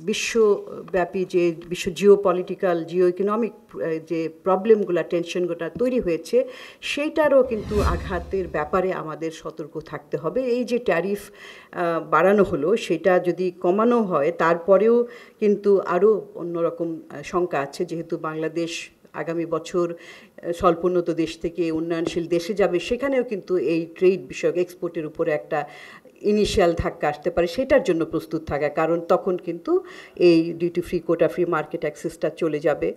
বিশ্বব্যাপী যে বিশ্ব জিওপলিটিক্যাল জিও ইকোনমিক যে প্রবলেমগুলো টেনশনগুলো তৈরি হয়েছে সেইটারও কিন্তু আঘাতের ব্যাপারে আমাদের সতর্ক থাকতে হবে। এই যে ট্যারিফ বাড়ানো হলো সেটা যদি কমানো হয় তারপরেও কিন্তু আরও অন্যরকম শঙ্কা আছে, যেহেতু বাংলাদেশ আগামী বছর স্বল্পোন্নত দেশ থেকে উন্নয়নশীল দেশে যাবে, সেখানেও কিন্তু এই ট্রেড বিষয়ক এক্সপোর্টের উপরে একটা ইনিশিয়াল ধাক্কা আসতে পারে, সেটার জন্য প্রস্তুত থাকা। কারণ তখন কিন্তু এই duty free quota free market অ্যাক্সেসটা চলে যাবে,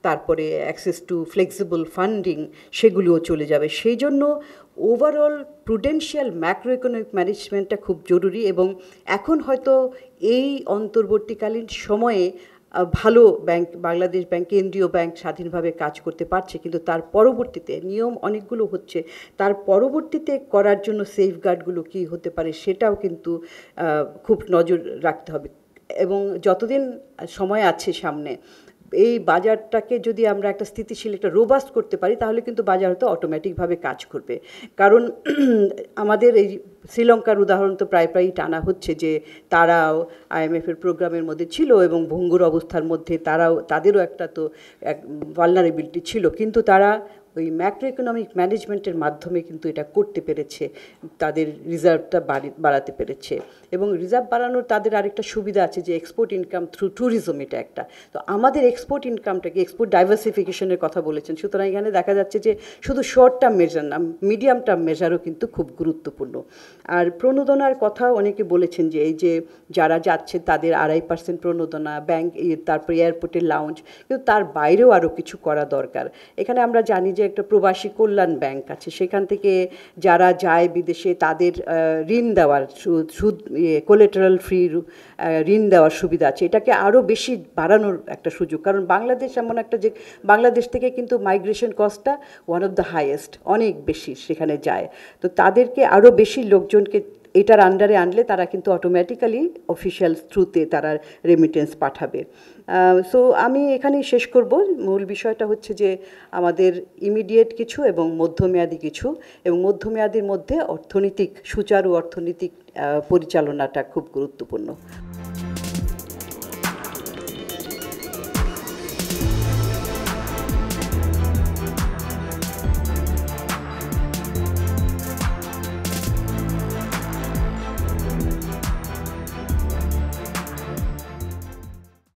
তারপরে অ্যাক্সেস টু ফ্লেক্সিবল ফান্ডিং সেগুলোও চলে যাবে। সেই জন্য ওভারঅল প্রুডেন্সিয়াল ম্যাক্রো ইকোনমিক ম্যানেজমেন্টটা খুব জরুরি। এবং এখন হয়তো এই অন্তর্বর্তীকালীন সময়ে ভালো ব্যাংক, বাংলাদেশ ব্যাংক, কেন্দ্রীয় ব্যাংক স্বাধীনভাবে কাজ করতে পারছে, কিন্তু তার পরবর্তীতে নিয়ম অনেকগুলো হচ্ছে, তার পরবর্তীতে করার জন্য সেফগার্ডগুলো কী হতে পারে সেটাও কিন্তু খুব নজর রাখতে হবে। এবং যতদিন সময় আছে সামনে, এই বাজারটাকে যদি আমরা একটা স্থিতিশীল, একটা রোবাস্ট করতে পারি, তাহলে কিন্তু বাজার হয়তো অটোমেটিকভাবে কাজ করবে। কারণ আমাদের এই শ্রীলঙ্কার উদাহরণ তো প্রায়ই টানা হচ্ছে যে তারাও আইএমএফের প্রোগ্রামের মধ্যে ছিল এবং ভঙ্গুর অবস্থার মধ্যে তাদেরও একটা তো এক ভালনারেবিলিটি ছিল, কিন্তু তারা ওই ম্যাক্রো ইকোনমিক ম্যানেজমেন্টের মাধ্যমে কিন্তু এটা করতে পেরেছে, তাদের রিজার্ভটা বাড়াতে পেরেছে। এবং রিজার্ভ বাড়ানোর তাদের আরেকটা সুবিধা আছে যে এক্সপোর্ট ইনকাম থ্রু ট্যুরিজম, এটা একটা। তো আমাদের এক্সপোর্ট ইনকামটাকে, এক্সপোর্ট ডাইভার্সিফিকেশনের কথা বলেছেন, সুতরাং এখানে দেখা যাচ্ছে যে শুধু শর্ট টার্ম মেজার না, মিডিয়াম টার্ম মেজারও কিন্তু খুব গুরুত্বপূর্ণ। আর প্রণোদনার কথা অনেকে বলেছেন যে এই যে যারা যাচ্ছে তাদের 2.5% প্রণোদনা, ব্যাংক, তারপর এয়ারপোর্টের লাউঞ্জ, কিন্তু তার বাইরেও আরও কিছু করা দরকার। এখানে আমরা জানি যে একটা প্রবাসী কল্যাণ ব্যাংক আছে, সেখান থেকে যারা যায় বিদেশে তাদের ঋণ দেওয়ার সুদ কোলেটারাল ফ্রি ঋণ দেওয়ার সুবিধা আছে। এটাকে আরও বেশি বাড়ানোর একটা সুযোগ, কারণ বাংলাদেশ এমন একটা যে বাংলাদেশ থেকে কিন্তু মাইগ্রেশন কস্টটা ওয়ান অফ দ্য হাইয়েস্ট, অনেক বেশি সেখানে যায়। তো তাদেরকে আরও বেশি লোকজনকে এটার আন্ডারে আনলে তারা কিন্তু অটোমেটিক্যালি অফিসিয়াল থ্রুতে তারা রেমিটেন্স পাঠাবে। সো আমি এখানেই শেষ করব। মূল বিষয়টা হচ্ছে যে আমাদের ইমিডিয়েট কিছু এবং মধ্যমেয়াদী কিছু, এবং মধ্যমেয়াদীর মধ্যে সুচারু অর্থনৈতিক পরিচালনাটা খুব গুরুত্বপূর্ণ।